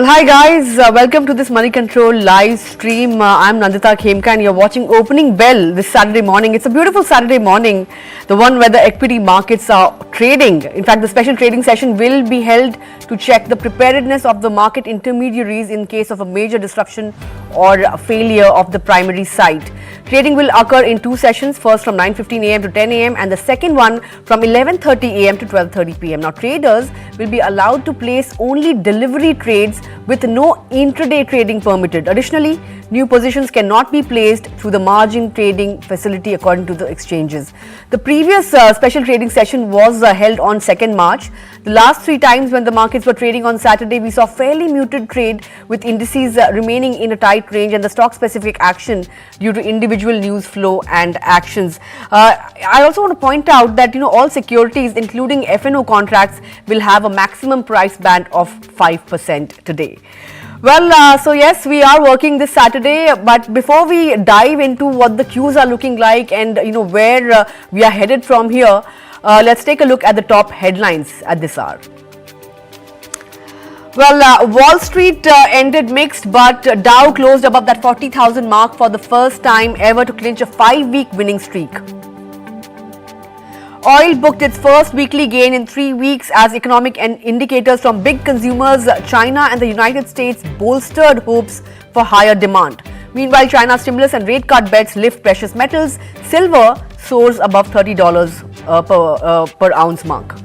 Well, hi guys, welcome to this Money Control live stream. I'm Nandita Khemka and you're watching Opening Bell this Saturday morning. It's a beautiful Saturday morning, the one where the equity markets are trading. In fact, the special trading session will be held to check the preparedness of the market intermediaries in case of a major disruption or failure of the primary site. Trading will occur in two sessions, first from 9:15 a.m. to 10 a.m. and the second one from 11:30 a.m. to 12:30 p.m. Now, traders will be allowed to place only delivery trades with no intraday trading permitted. Additionally, new positions cannot be placed through the margin trading facility according to the exchanges. The previous special trading session was held on 2nd March. The last three times when the markets were trading on Saturday, we saw fairly muted trade with indices remaining in a tight range and the stock specific action due to individual news flow and actions. I also want to point out that all securities including F&O contracts will have a maximum price band of 5% today. Well, so yes, we are working this Saturday, but before we dive into what the cues are looking like and where we are headed from here, let's take a look at the top headlines at this hour. Well, Wall Street ended mixed, but Dow closed above that 40,000 mark for the first time ever to clinch a 5-week winning streak. Oil booked its first weekly gain in 3 weeks as economic indicators from big consumers, China and the United States bolstered hopes for higher demand. Meanwhile, China's stimulus and rate cut bets lift precious metals. Silver soars above $30 per ounce mark.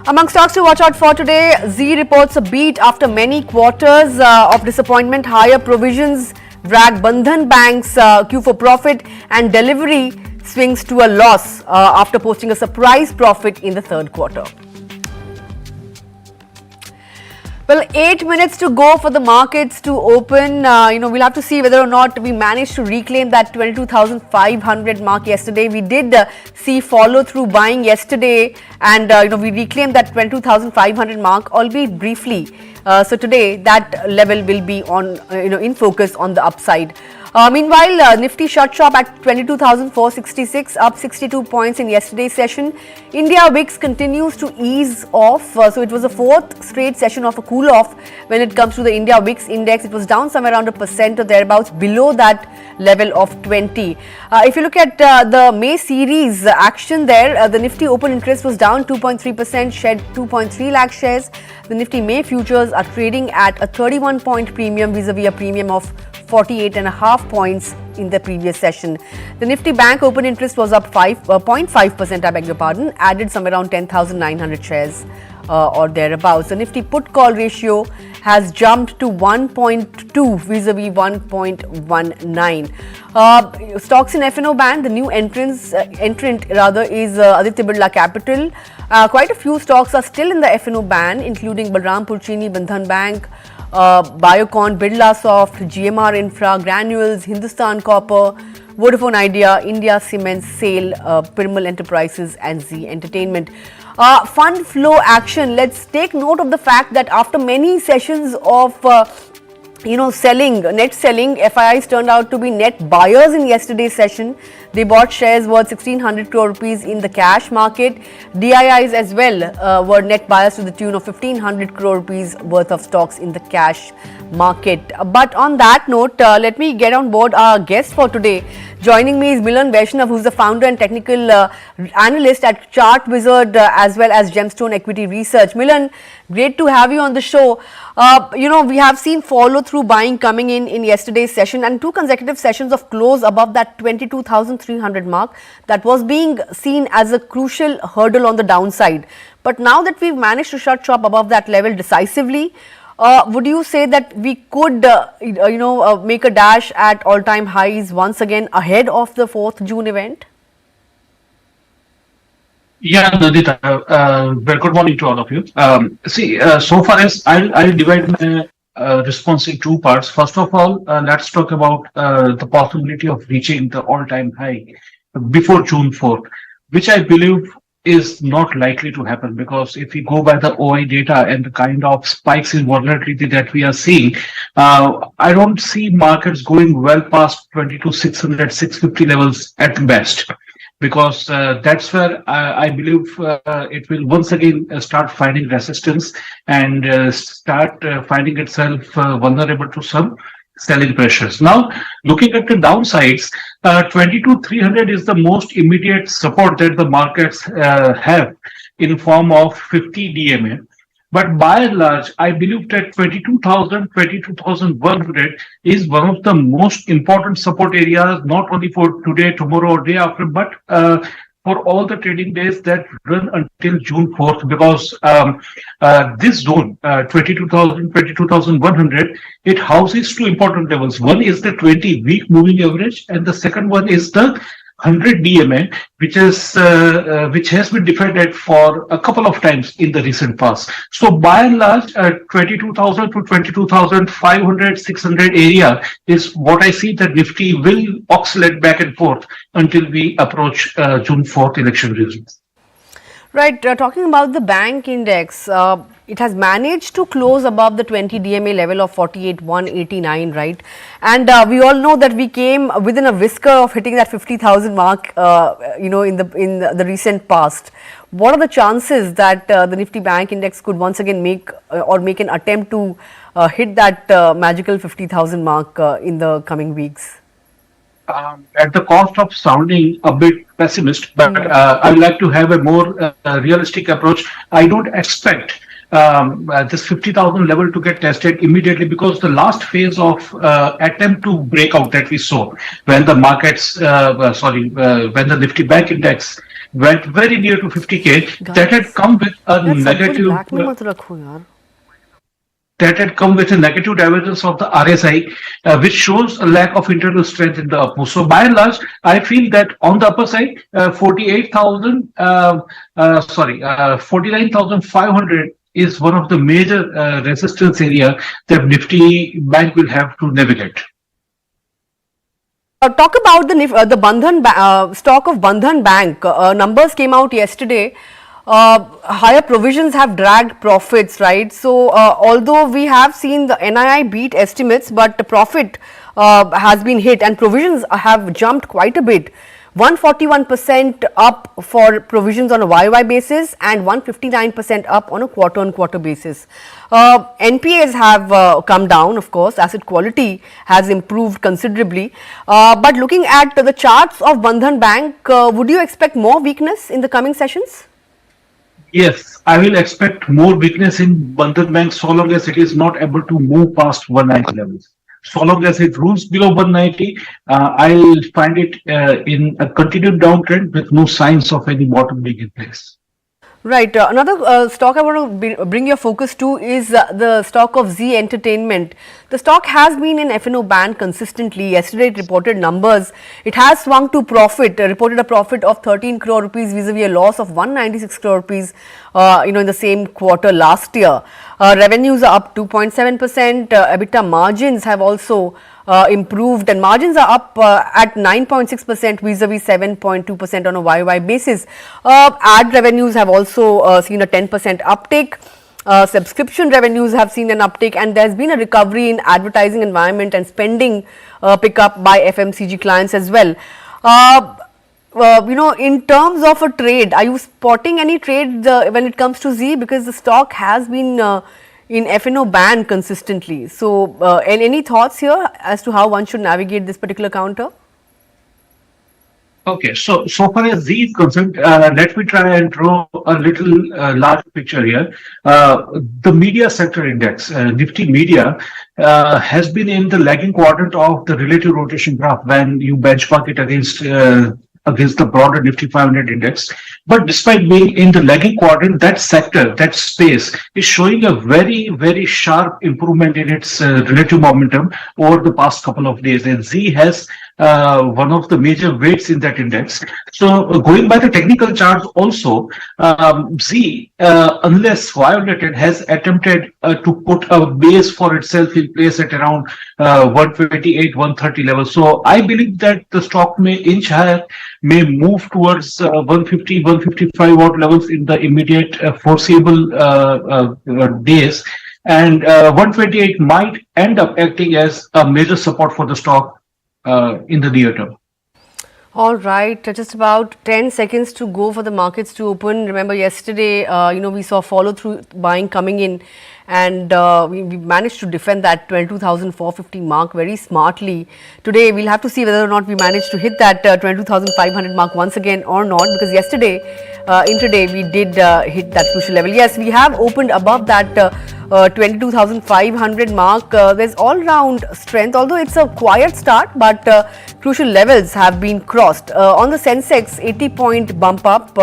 Among stocks to watch out for today, Zee reports a beat after many quarters of disappointment. Higher provisions drag Bandhan Bank's Q4 profit and delivery swings to a loss after posting a surprise profit in the third quarter. Well, 8 minutes to go for the markets to open. We'll have to see whether or not we managed to reclaim that 22,500 mark yesterday. We did see follow-through buying yesterday, and we reclaimed that 22,500 mark, albeit briefly. So today, that level will be on, in focus on the upside. Meanwhile, Nifty shut shop at 22,466, up 62 points in yesterday's session. India VIX continues to ease off. So it was the fourth straight session of a cool off when it comes to the India VIX index. It was down somewhere around 1% or thereabouts, below that level of 20. If you look at the May series action there, the Nifty open interest was down 2.3%, shed 2.3 lakh shares. The Nifty May futures are trading at a 31-point premium vis-a-vis a premium of 48.5 points in the previous session. The Nifty Bank open interest was up 0.5%, I beg your pardon, added somewhere around 10,900 shares or thereabouts. The Nifty put call ratio has jumped to 1.2 vis-a-vis 1.19. Stocks in F&O band, the new entrant is Aditya Birla Capital. Quite a few stocks are still in the F&O band, including Balrampur Chini, Bandhan Bank, Biocon, Birla Soft, GMR Infra, Granules, Hindustan Copper, Vodafone Idea, India Cements, SAIL, Piramal Enterprises and Zee Entertainment. Fund flow action. Let's take note of the fact that after many sessions of selling, net selling, FIIs turned out to be net buyers in yesterday's session. They bought shares worth 1,600 crore rupees in the cash market. DIIs as well were net buyers to the tune of 1,500 crore rupees worth of stocks in the cash market. But on that note, let me get on board our guest for today. Joining me is Milan Vaishnav, who's the founder and technical analyst at ChartWizard as well as Gemstone Equity Research. Milan, great to have you on the show. We have seen follow-through buying coming in yesterday's session and two consecutive sessions of close above that 22,300 mark. That was being seen as a crucial hurdle on the downside. But now that we've managed to shut shop above that level decisively, would you say that we could, make a dash at all-time highs once again ahead of the 4th June event? Yeah, Nandita, very good morning to all of you. So far as I'll divide my response in two parts. First of all, let's talk about the possibility of reaching the all-time high before June 4th, which I believe is not likely to happen, because if we go by the OI data and the kind of spikes in volatility that we are seeing, I don't see markets going well past 22,600, 650 levels at best. because that's where I believe it will once again start finding resistance and start finding itself vulnerable to some selling pressures. Now, looking at the downsides, 22,300 is the most immediate support that the markets have in form of 50 DMA. But by and large, I believe that 22,000, 22,100 is one of the most important support areas, not only for today, tomorrow, or day after, but for all the trading days that run until June 4th, because this zone, 22,000, 22,100, it houses two important levels. One is the 20-week moving average, and the second one is the 100 DMA, which has been defended for a couple of times in the recent past. So by and large, 22,000 to 22,500, 600 area is what I see that Nifty will oscillate back and forth until we approach June 4th election results. Right, talking about the bank index, it has managed to close above the 20 DMA level of 48,189, right? And we all know that we came within a whisker of hitting that 50,000 mark, in the recent past. What are the chances that the Nifty Bank Index could once again make an attempt to hit that magical 50,000 mark in the coming weeks? At the cost of sounding a bit pessimist, but I would like to have a more realistic approach. I don't expect this 50,000 level to get tested immediately, because the last phase of attempt to break out that we saw when the markets, when the Nifty Bank Index went very near to 50K, that had come with a negative divergence of the RSI, which shows a lack of internal strength in the upper move. So by and large, I feel that on the upper side, 49,500 is one of the major resistance area that Nifty Bank will have to navigate. Talk about the Bandhan stock of Bandhan Bank. Numbers came out yesterday. Higher provisions have dragged profits, right? So, although we have seen the NII beat estimates, but the profit has been hit and provisions have jumped quite a bit. 141% up for provisions on a YY basis and 159% up on a quarter-on-quarter basis. NPAs have come down, of course, asset quality has improved considerably. But looking at the charts of Bandhan Bank, would you expect more weakness in the coming sessions? Yes, I will expect more weakness in Bandhan Bank so long as it is not able to move past 190 levels. So long as it rules below 190, I'll find it in a continued downtrend with no signs of any bottom being in place. Right. Another stock I want to bring your focus to is the stock of Zee Entertainment. The stock has been in F&O ban consistently. Yesterday it reported numbers. It has swung to profit, reported a profit of 13 crore rupees vis-a-vis a loss of 196 crore rupees, in the same quarter last year. Revenues are up 2.7%. EBITDA margins have also improved, and margins are up at 9.6% vis-a-vis 7.2% on a YY basis. Ad revenues have also seen a 10% uptake. Subscription revenues have seen an uptake, and there's been a recovery in advertising environment and spending pickup by FMCG clients as well. In terms of a trade, are you spotting any trade when it comes to Zee? Because the stock has been in F&O ban consistently. So, and any thoughts here as to how one should navigate this particular counter? Okay, so far as Zee is concerned, let me try and draw a little large picture here. The media sector index, Nifty Media, has been in the lagging quadrant of the relative rotation graph when you benchmark it against the broader Nifty 500 index. But despite being in the lagging quadrant, that sector, that space is showing a very, very sharp improvement in its relative momentum over the past couple of days. And Zee has one of the major weights in that index. So going by the technical charts also, Zee, unless violated, has attempted to put a base for itself in place at around 128, 130 levels. So I believe that the stock may inch higher, may move towards 150, 155 odd levels in the immediate foreseeable days. And 128 might end up acting as a major support for the stock in the near term. All right, just about 10 seconds to go for the markets to open. Remember yesterday, we saw follow through buying coming in, and we managed to defend that 22,450 mark very smartly. Today, we'll have to see whether or not we managed to hit that 22,500 mark once again or not, because yesterday, intraday, we did hit that crucial level. Yes, we have opened above that 22,500 mark. There's all round strength, although it's a quiet start, but crucial levels have been crossed. On the Sensex, 80-point bump up.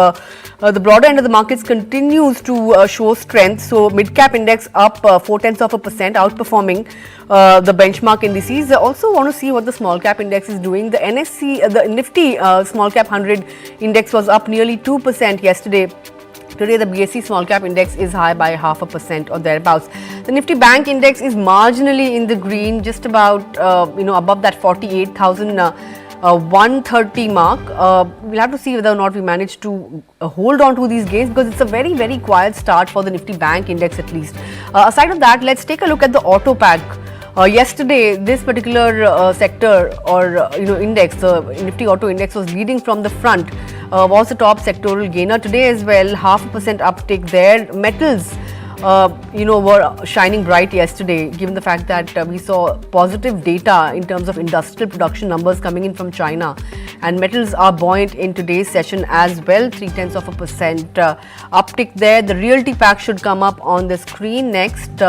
The broader end of the markets continues to show strength. So mid-cap index up 0.4%, outperforming the benchmark indices. I also want to see what the small cap index is doing. The NSE, the Nifty small cap 100 index was up nearly 2% yesterday. Today, the BSE small cap index is high by 0.5% or thereabouts. The Nifty Bank index is marginally in the green, just about above that 48,130 mark. We'll have to see whether or not we manage to hold on to these gains, because it's a very, very quiet start for the Nifty Bank index at least. Aside of that, let's take a look at the auto pack. Yesterday, this particular sector or index, the Nifty Auto Index, was leading from the front. Was the top sectoral gainer today as well. 0.5% uptick there. Metals, were shining bright yesterday, given the fact that we saw positive data in terms of industrial production numbers coming in from China, and metals are buoyant in today's session as well. 0.3% uptick there. The realty pack should come up on the screen next.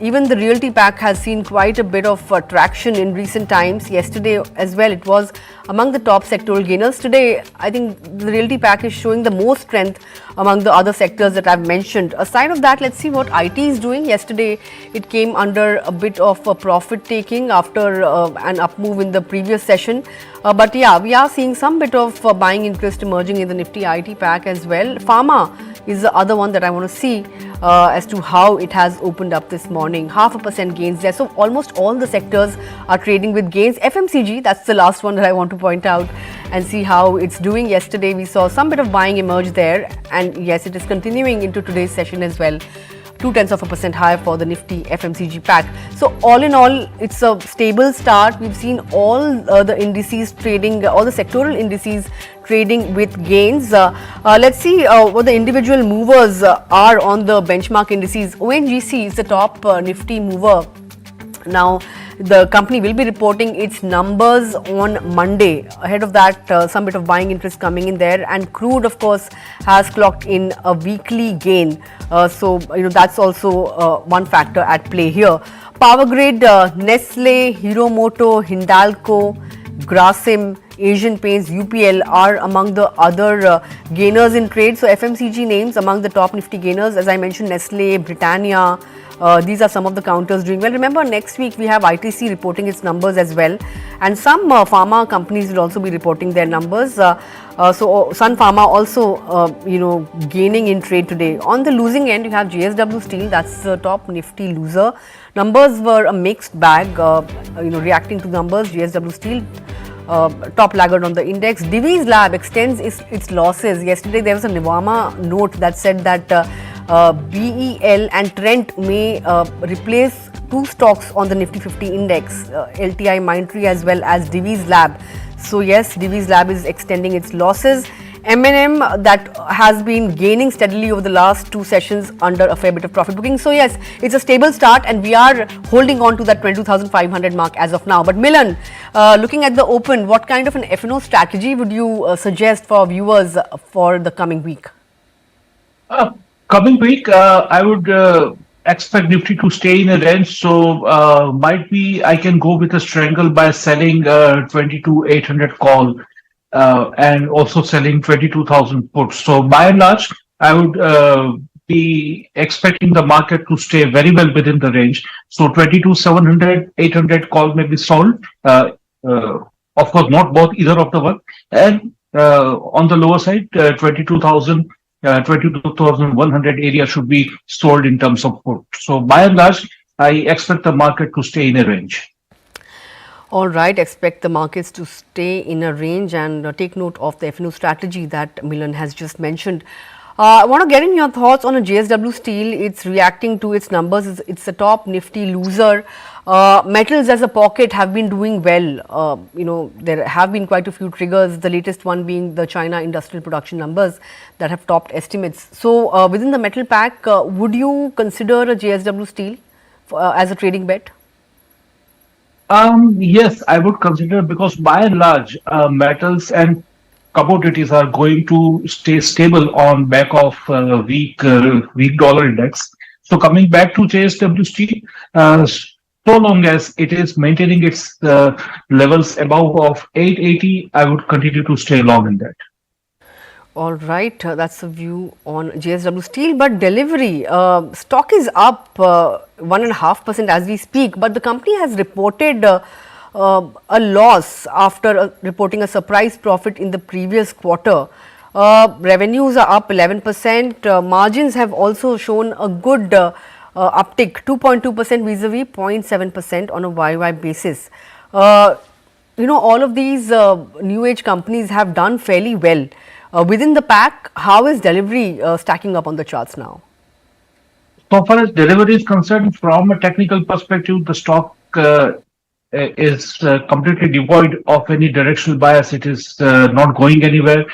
Even the realty pack has seen quite a bit of traction in recent times. Yesterday as well, it was among the top sectoral gainers. Today, I think the realty pack is showing the most strength among the other sectors that I've mentioned. Aside of that, let's see what IT is doing. Yesterday, it came under a bit of a profit taking after an up move in the previous session. But yeah, we are seeing some bit of buying interest emerging in the Nifty IT pack as well. Pharma is the other one that I want to see as to how it has opened up this morning. 0.5% gains there. So almost all the sectors are trading with gains. FMCG, that's the last one that I want to point out and see how it's doing. Yesterday, we saw some bit of buying emerge there, and yes, it is continuing into today's session as well. 0.2% higher for the Nifty FMCG pack. So all in all, it's a stable start. We've seen all the indices trading, all the sectoral indices trading with gains. Let's see what the individual movers are on the benchmark indices. ONGC is the top Nifty mover. Now, the company will be reporting its numbers on Monday. Ahead of that, some bit of buying interest coming in there, and crude, of course, has clocked in a weekly gain. So that's also one factor at play here. Power Grid, Nestle, Hiromoto, Hindalco, Grasim, Asian Paints, UPL are among the other gainers in trade. So FMCG names among the top Nifty gainers, as I mentioned, Nestle, Britannia. These are some of the counters doing well. Remember, next week we have ITC reporting its numbers as well, and some pharma companies will also be reporting their numbers. So Sun Pharma also, gaining in trade today. On the losing end, you have JSW Steel. That's the top Nifty loser. Numbers were a mixed bag. Reacting to numbers, JSW Steel top laggard on the index. Divi's Lab extends its losses. Yesterday, there was a Nivama note that said that BEL and Trent may replace two stocks on the Nifty 50 index, LTI Mindtree as well as Divi's Lab. So yes, Divi's Lab is extending its losses. M&M that has been gaining steadily over the last two sessions under a fair bit of profit booking. So yes, it's a stable start, and we are holding on to that 22,500 mark as of now. But Milan, looking at the open, what kind of an F&O strategy would you suggest for viewers for the coming week? Coming week, I would expect Nifty to stay in a range. So might be I can go with a strangle by selling 22,800 call. And also selling 22,000 puts. So by and large, I would be expecting the market to stay very well within the range. So 22,700, 800 call may be sold. Of course, not both, either of the one. And on the lower side, 22,000, 22,100 area should be sold in terms of put. So by and large, I expect the market to stay in a range. All right, expect the markets to stay in a range, and take note of the F&O strategy that Milan has just mentioned. I want to get in your thoughts on a JSW Steel. It's reacting to its numbers. It's the top Nifty loser. Metals as a pocket have been doing well. There have been quite a few triggers. The latest one being the China industrial production numbers that have topped estimates. So, within the metal pack, would you consider a JSW Steel as a trading bet? Yes, I would consider, because by and large, metals and commodities are going to stay stable on back of weak dollar index. So coming back to JSW Steel, so long as it is maintaining its levels above of 880, I would continue to stay long in that. All right, that's a view on JSW Steel. But delivery stock is up 1.5% as we speak, but the company has reported a loss after reporting a surprise profit in the previous quarter. Revenues are up 11%. Margins have also shown a good uptick, 2.2% vis-a-vis 0.7% on a YY basis. All of these new age companies have done fairly well. Within the pack, how is delivery stacking up on the charts now? So far as delivery is concerned, from a technical perspective, the stock is completely devoid of any directional bias. It is not going anywhere.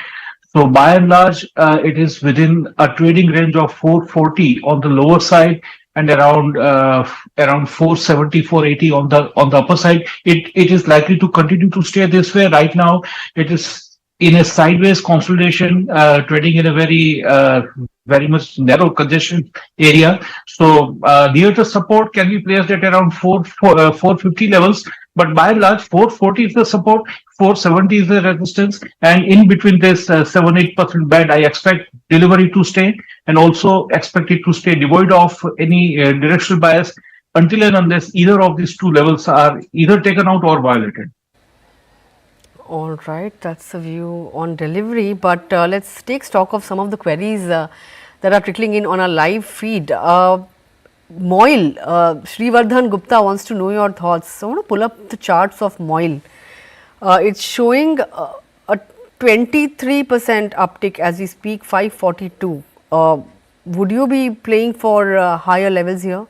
So by and large, it is within a trading range of 440 on the lower side and around 470, 480 on the upper side. It is likely to continue to stay this way. Right now, it is in a sideways consolidation, trading in a very much narrow congestion area. So near the support can be placed at around 450 levels. But by and large, 440 is the support, 470 is the resistance, and in between this 7-8% band, I expect delivery to stay, and also expect it to stay devoid of any directional bias until and unless either of these two levels are either taken out or violated. All right, that's a view on delivery, but let's take stock of some of the queries that are trickling in on our live feed. MOIL, Srivardhan Gupta wants to know your thoughts. So I want to pull up the charts of MOIL. It's showing a 23% uptick as we speak, 542. Would you be playing for higher levels here?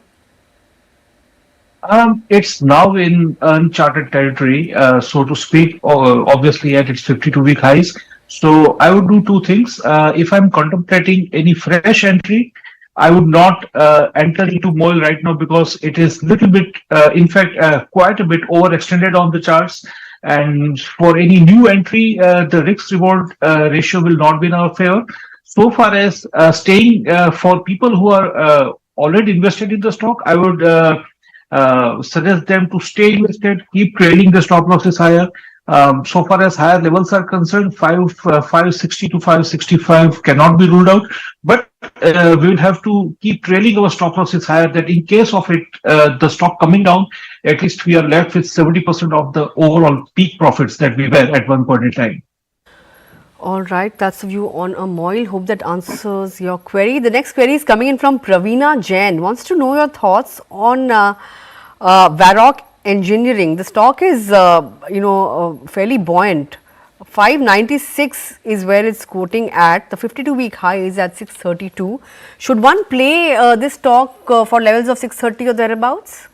It's now in uncharted territory, so to speak, obviously at its 52-week highs. So I would do two things. If I'm contemplating any fresh entry, I would not enter into MOIL right now, because it is little bit, in fact, quite a bit overextended on the charts. And for any new entry, the risk-reward ratio will not be in our favor. So far as staying for people who are already invested in the stock, I would suggest them to stay invested, keep trailing the stop losses higher. So far as higher levels are concerned, 560 to 565 cannot be ruled out, but we will have to keep trailing our stop losses higher, that in case of it, the stock coming down, at least we are left with 70% of the overall peak profits that we were at one point in time. All right, that's a view on a MOIL. Hope that answers your query. The next query is coming in from Praveena Jain. Wants to know your thoughts on VERO Engineering. The stock is, fairly buoyant. 596 is where it's quoting at. The 52-week high is at 632. Should one play this stock for levels of 630 or thereabouts?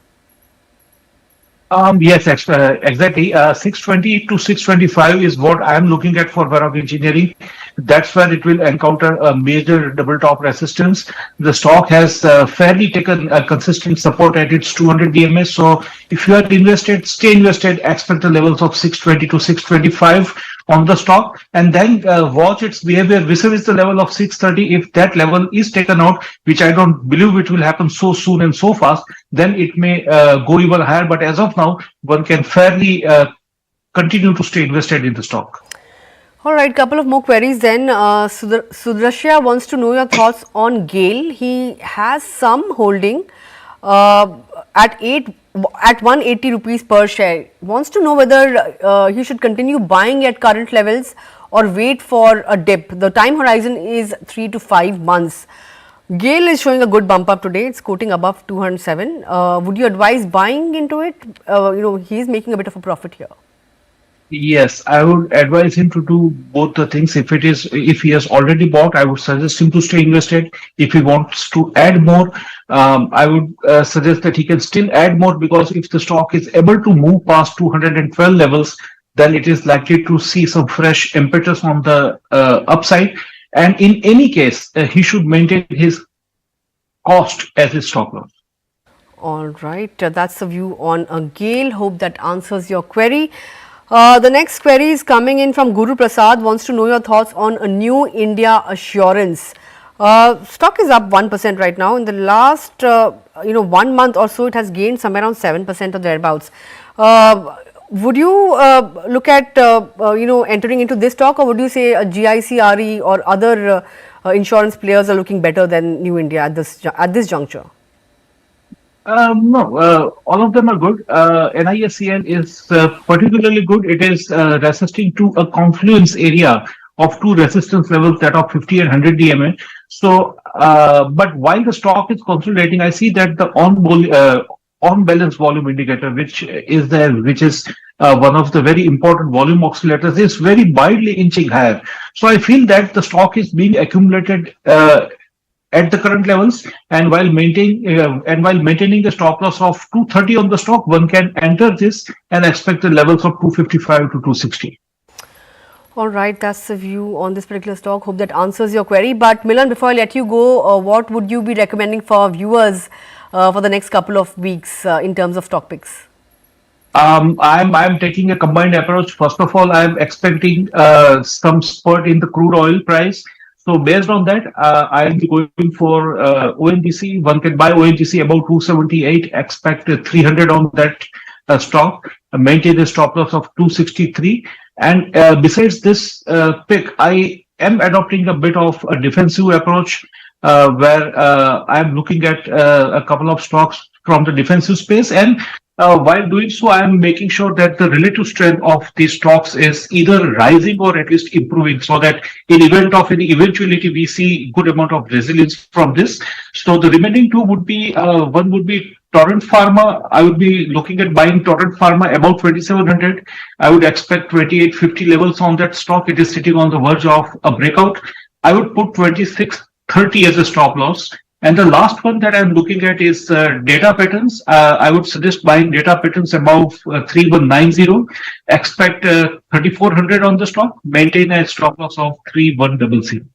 Yes, exactly. 620 to 625 is what I am looking at for VERO Engineering. That's where it will encounter a major double top resistance. The stock has fairly taken a consistent support at its 200 DMA. So if you are invested, stay invested, expect the levels of 620 to 625 on the stock, and then watch its behavior vis-a-vis the level of 630. If that level is taken out, which I don't believe it will happen so soon and so fast, then it may go even higher. But as of now, one can fairly continue to stay invested in the stock. All right, couple of more queries then. Sudrashya wants to know your thoughts on Gail. He has some holding at 180 rupees per share. Wants to know whether he should continue buying at current levels or wait for a dip. The time horizon is 3 to 5 months. Gail is showing a good bump up today. It's quoting above 207. Would you advise buying into it? He is making a bit of a profit here. Yes, I would advise him to do both the things. If he has already bought, I would suggest him to stay invested. If he wants to add more, I would suggest that he can still add more, because if the stock is able to move past 212 levels, then it is likely to see some fresh impetus on the upside. And in any case, he should maintain his cost as his stop loss. All right, that's the view on Gail. Hope that answers your query. The next query is coming in from Guru Prasad. Wants to know your thoughts on a New India Assurance. Stock is up 1% right now. In the last 1 month or so, it has gained somewhere around 7% or thereabouts. Would you look at entering into this stock, or would you say a GICRE or other insurance players are looking better than New India at this juncture? No, all of them are good. NISCL is particularly good. It is resisting to a confluence area of two resistance levels, that of 50 and 100 DMA. So, but while the stock is consolidating, I see that the on balance volume indicator, which is one of the very important volume oscillators, is very widely inching higher. So I feel that the stock is being accumulated at the current levels, and while maintaining the stop loss of 230 on the stock, one can enter this and expect the levels of 255 to 260. All right, that's the view on this particular stock. Hope that answers your query. But Milan, before I let you go, what would you be recommending for our viewers for the next couple of weeks in terms of stock picks? I'm taking a combined approach. First of all, I'm expecting some spurt in the crude oil price. So based on that, I'll be going for ONGC. One can buy ONGC about 278, expect 300 on that stock, maintain a stop loss of 263. And besides this pick, I am adopting a bit of a defensive approach where I'm looking at a couple of stocks from the defensive space. And while doing so, I am making sure that the relative strength of these stocks is either rising or at least improving, so that in event of any eventuality, we see good amount of resilience from this. So the remaining two would be, one would be Torrent Pharma. I would be looking at buying Torrent Pharma about 2,700. I would expect 2,850 levels on that stock. It is sitting on the verge of a breakout. I would put 2,630 as a stop loss. And the last one that I'm looking at is data patterns. I would suggest buying data patterns above 3,190. Expect 3,400 on the stock. Maintain a stop loss of 3,100.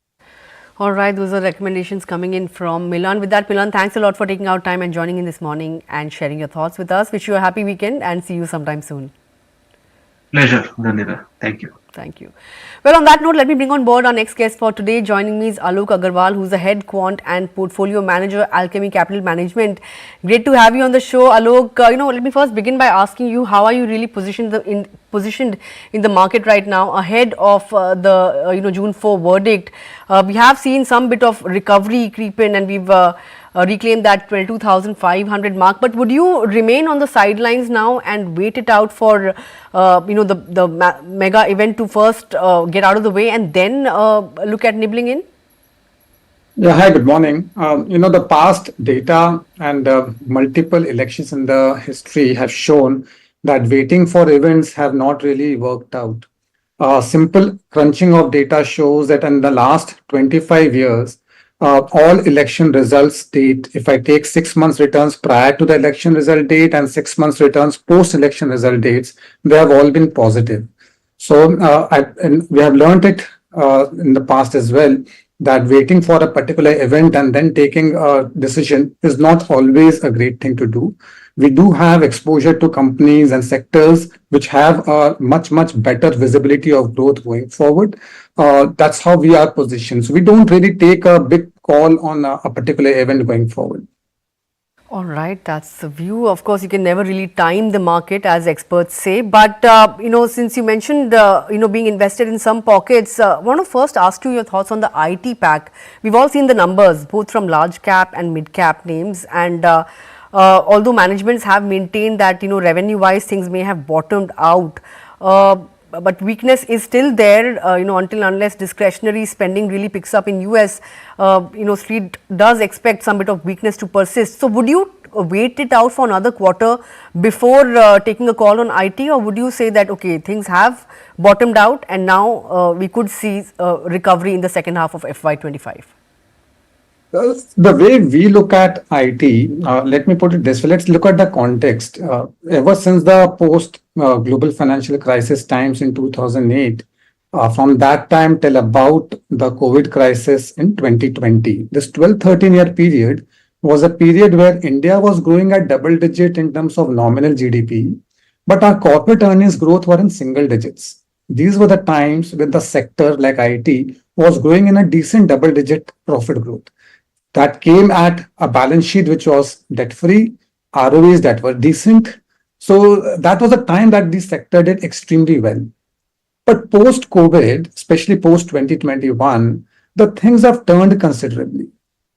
All right, those are recommendations coming in from Milan. With that, Milan, thanks a lot for taking out time and joining in this morning and sharing your thoughts with us. Wish you a happy weekend and see you sometime soon. Pleasure, Nandita. Thank you. Thank you. Well, on that note, let me bring on board our next guest for today. Joining me is Alok Agarwal, who's the head quant and portfolio manager, Alchemy Capital Management. Great to have you on the show, Alok. Let me first begin by asking you, how are you really positioned in the market right now ahead of the June 4 verdict? We have seen some bit of recovery creep in, and we've reclaim that 22,500 mark. But would you remain on the sidelines now and wait it out for the mega event to first get out of the way and then look at nibbling in? Yeah, hi, good morning. The past data and multiple elections in the history have shown that waiting for events have not really worked out. Simple crunching of data shows that in the last 25 years, all election results date, if I take 6 months returns prior to the election result date and 6 months returns post-election result dates, they have all been positive. So and we have learned it in the past as well, that waiting for a particular event and then taking a decision is not always a great thing to do. We do have exposure to companies and sectors which have a much better visibility of growth going forward. That's how we are positioned. So we don't really take a big call on a particular event going forward. All right, that's the view. Of course, you can never really time the market, as experts say. But since you mentioned being invested in some pockets, I want to first ask you your thoughts on the IT pack. We've all seen the numbers, both from large cap and mid cap names, and although managements have maintained that revenue wise things may have bottomed out, but weakness is still there, until unless discretionary spending really picks up in US, Street does expect some bit of weakness to persist. So would you wait it out for another quarter before taking a call on IT, or would you say that okay, things have bottomed out and now we could see recovery in the second half of FY25? The way we look at IT, let me put it this way. Let's look at the context. Ever since the post-global financial crisis times in 2008, from that time till about the COVID crisis in 2020, this 12-13 year period was a period where India was growing at double digit in terms of nominal GDP, but our corporate earnings growth were in single digits. These were the times when the sector like IT was growing in a decent double digit profit growth. That came at a balance sheet which was debt-free, ROEs that were decent. So that was a time that the sector did extremely well. But post-COVID, especially post-2021, the things have turned considerably.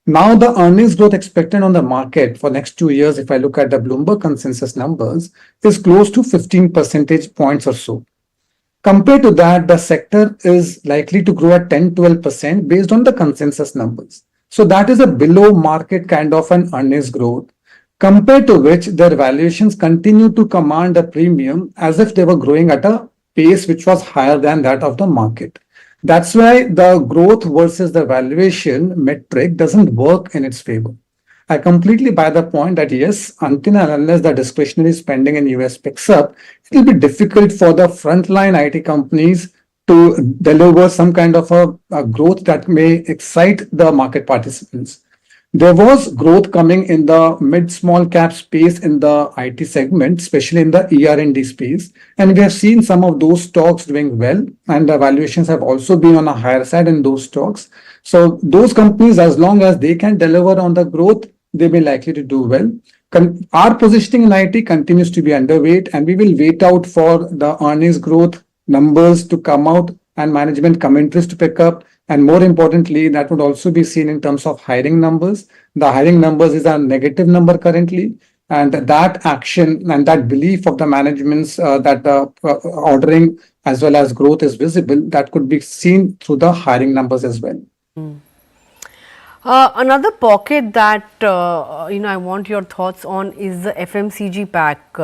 Now the earnings growth expected on the market for next 2 years, if I look at the Bloomberg consensus numbers, is close to 15 percentage points or so. Compared to that, the sector is likely to grow at 10-12% based on the consensus numbers. So that is a below market kind of an earnings growth, compared to which their valuations continue to command a premium as if they were growing at a pace which was higher than that of the market. That's why the growth versus the valuation metric doesn't work in its favor. I completely buy the point that yes, until and unless the discretionary spending in US picks up, it will be difficult for the frontline IT companies to deliver some kind of a growth that may excite the market participants. There was growth coming in the mid-small cap space in the IT segment, especially in the ER&D space. And we have seen some of those stocks doing well, and the valuations have also been on a higher side in those stocks. So those companies, as long as they can deliver on the growth, they may likely to do well. Our positioning in IT continues to be underweight, and we will wait out for the earnings growth numbers to come out and management commentaries to pick up. And more importantly, that would also be seen in terms of hiring numbers. The hiring numbers is a negative number currently. And that action and that belief of the managements that ordering as well as growth is visible, that could be seen through the hiring numbers as well. Another pocket that I want your thoughts on is the FMCG pack.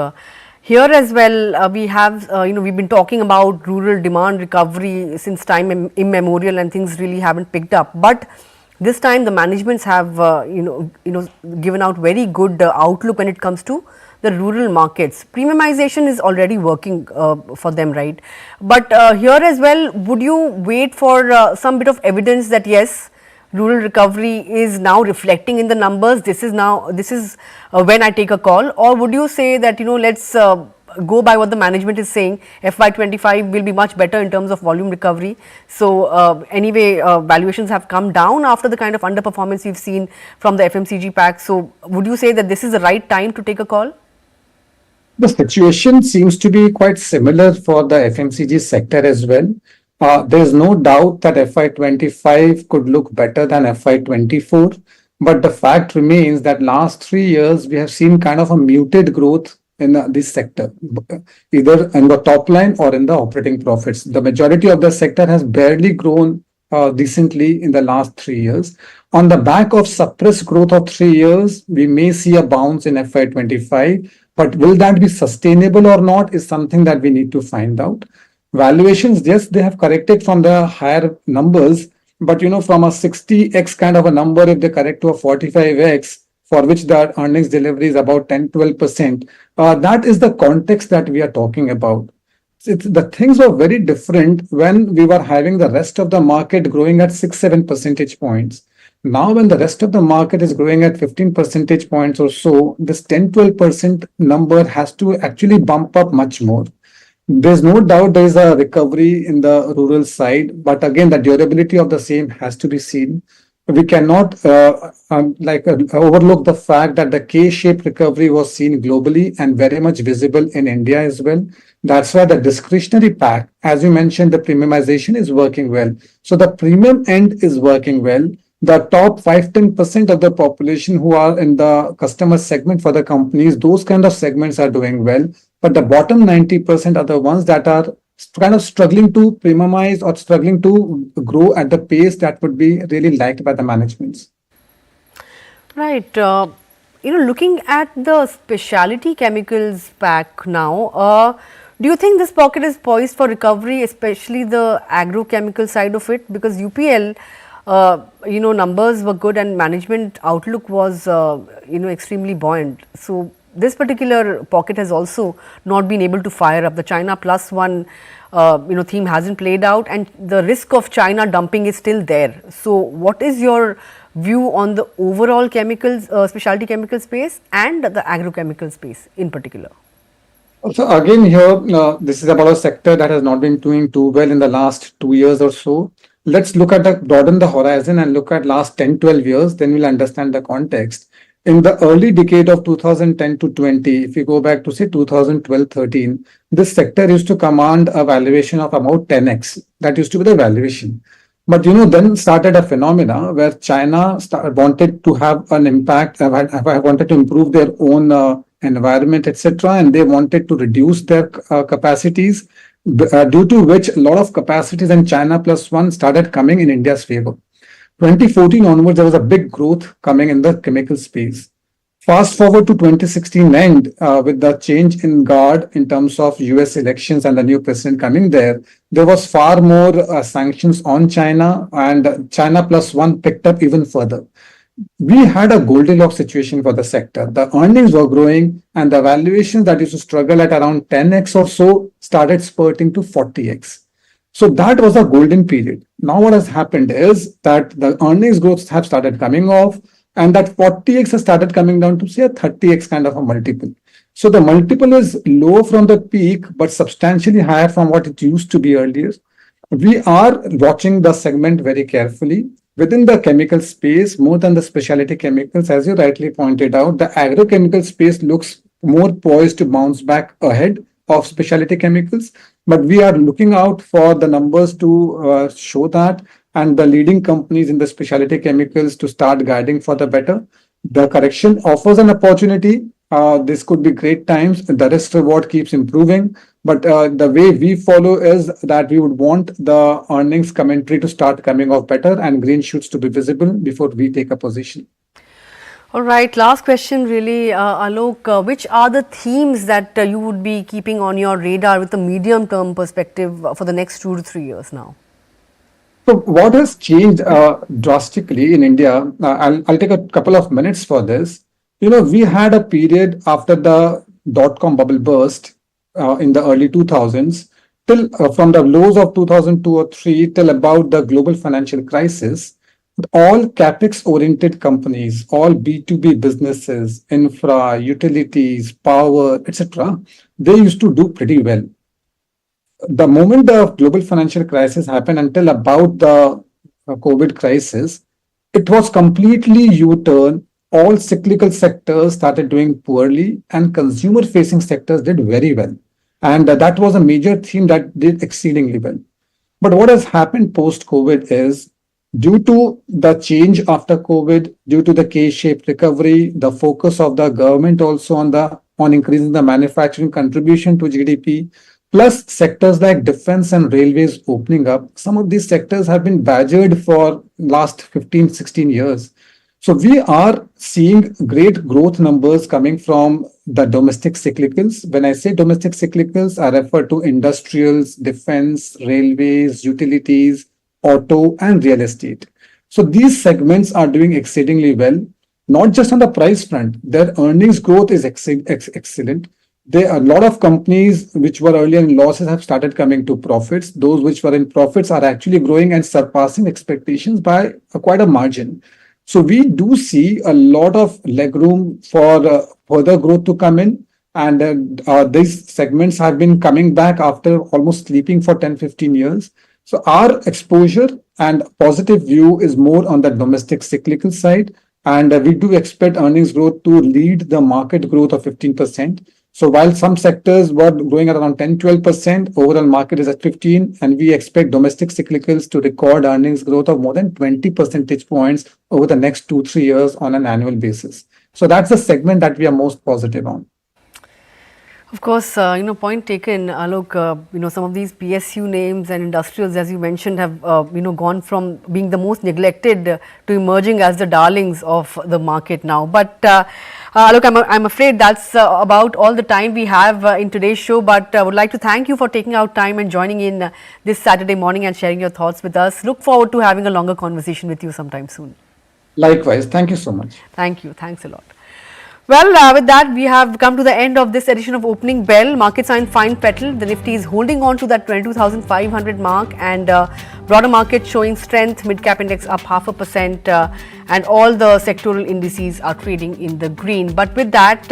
Here as well, we have we've been talking about rural demand recovery since time immemorial, and things really haven't picked up. But this time, the managements have given out very good outlook when it comes to the rural markets. Premiumization is already working for them, right? But here as well, would you wait for some bit of evidence that yes, rural recovery is now reflecting in the numbers? This is when I take a call, or would you say that let's go by what the management is saying? FY25 will be much better in terms of volume recovery. So anyway, valuations have come down after the kind of underperformance we've seen from the FMCG pack. So would you say that this is the right time to take a call? The situation seems to be quite similar for the FMCG sector as well. There's no doubt that FY25 could look better than FY24, but the fact remains that last 3 years we have seen kind of a muted growth in this sector, either in the top line or in the operating profits. The majority of the sector has barely grown decently in the last 3 years. On the back of suppressed growth of 3 years, we may see a bounce in FY25, but will that be sustainable or not is something that we need to find out. Valuations, yes, they have corrected from the higher numbers, but from a 60x kind of a number, if they correct to a 45x, for which the earnings delivery is about 10-12%, that is the context that we are talking about. The things were very different when we were having the rest of the market growing at 6-7 percentage points. Now, when the rest of the market is growing at 15 percentage points or so, this 10-12% number has to actually bump up much more. There's no doubt there is a recovery in the rural side, but again, the durability of the same has to be seen. We cannot overlook the fact that the K-shaped recovery was seen globally and very much visible in India as well. That's why the discretionary pack, as you mentioned, the premiumization is working well. So the premium end is working well. The top 5-10% of the population who are in the customer segment for the companies, those kind of segments are doing well. But the bottom 90% are the ones that are kind of struggling to premiumize or struggling to grow at the pace that would be really liked by the managements. Right. looking at the specialty chemicals pack now, do you think this pocket is poised for recovery, especially the agrochemical side of it? Because UPL, numbers were good and management outlook was, extremely buoyant. So this particular pocket has also not been able to fire up. The China plus one, theme hasn't played out, and the risk of China dumping is still there. So what is your view on the overall chemicals, specialty chemical space and the agrochemical space in particular? So again here, this is about a sector that has not been doing too well in the last 2 years or so. Let's look at broaden the horizon and look at last 10, 12 years, then we'll understand the context. In the early decade of 2010 to 20, if you go back to say 2012-13, this sector used to command a valuation of about 10x. That used to be the valuation. But then started a phenomena where China wanted to have an impact, wanted to improve their own environment, etc., and they wanted to reduce their capacities, due to which a lot of capacities in China plus one started coming in India's favor. 2014 onwards, there was a big growth coming in the chemical space. Fast forward to 2016 end, with the change in guard in terms of US elections and the new president coming there was far more sanctions on China, and China plus one picked up even further. We had a Goldilocks situation for the sector. The earnings were growing and the valuations that used to struggle at around 10x or so started spurting to 40x. So that was a golden period. Now what has happened is that the earnings growth have started coming off, and that 40x has started coming down to say a 30x kind of a multiple. So the multiple is low from the peak, but substantially higher from what it used to be earlier. We are watching the segment very carefully. Within the chemical space, more than the specialty chemicals, as you rightly pointed out, the agrochemical space looks more poised to bounce back ahead of specialty chemicals. But we are looking out for the numbers to show that, and the leading companies in the specialty chemicals to start guiding for the better. The correction offers an opportunity. This could be great times. The risk reward keeps improving. But the way we follow is that we would want the earnings commentary to start coming off better and green shoots to be visible before we take a position. All right, last question really, Alok, which are the themes that you would be keeping on your radar with a medium term perspective for the next 2 to 3 years now? So what has changed drastically in India, I'll take a couple of minutes for this. We had a period after the dot-com bubble burst in the early 2000s, till from the lows of 2002 or 3 till about the global financial crisis. All capex-oriented companies, all B2B businesses, infra, utilities, power, etc., they used to do pretty well. The moment the global financial crisis happened until about the COVID crisis, it was completely U-turn. All cyclical sectors started doing poorly and consumer-facing sectors did very well. And that was a major theme that did exceedingly well. But what has happened post-COVID is, due to the change after COVID, due to the K-shaped recovery, the focus of the government also on increasing the manufacturing contribution to GDP, plus sectors like defense and railways opening up, some of these sectors have been badgered for last 15, 16 years. So we are seeing great growth numbers coming from the domestic cyclicals. When I say domestic cyclicals, I refer to industrials, defense, railways, utilities, auto, and real estate. So these segments are doing exceedingly well, not just on the price front. Their earnings growth is excellent. There are a lot of companies which were earlier in losses have started coming to profits. Those which were in profits are actually growing and surpassing expectations by quite a margin. So we do see a lot of legroom for further growth to come in. And these segments have been coming back after almost sleeping for 10, 15 years. So our exposure and positive view is more on the domestic cyclical side. And we do expect earnings growth to lead the market growth of 15%. So while some sectors were growing at around 10, 12%, overall market is at 15, and we expect domestic cyclicals to record earnings growth of more than 20 percentage points over the next 2-3 years on an annual basis. So that's the segment that we are most positive on. Of course, point taken, Alok. Some of these PSU names and industrials, as you mentioned, have gone from being the most neglected to emerging as the darlings of the market now. But Alok, I'm afraid that's about all the time we have in today's show. But I would like to thank you for taking out time and joining in this Saturday morning and sharing your thoughts with us. Look forward to having a longer conversation with you sometime soon. Likewise, thank you so much. Thank you. Thanks a lot. Well, with that, we have come to the end of this edition of Opening Bell. Markets are in fine petal. The Nifty is holding on to that 22,500 mark, and broader market showing strength. Mid-cap index up 0.5%, and all the sectoral indices are trading in the green. But with that,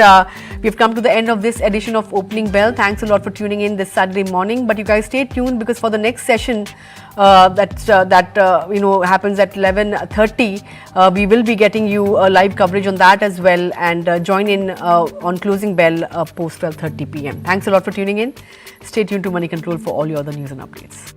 we've come to the end of this edition of Opening Bell. Thanks a lot for tuning in this Saturday morning. But you guys stay tuned, because for the next session that happens at 11:30, we will be getting you live coverage on that as well, and join in on closing bell post 12:30 p.m. Thanks a lot for tuning in. Stay tuned to Money Control for all your other news and updates.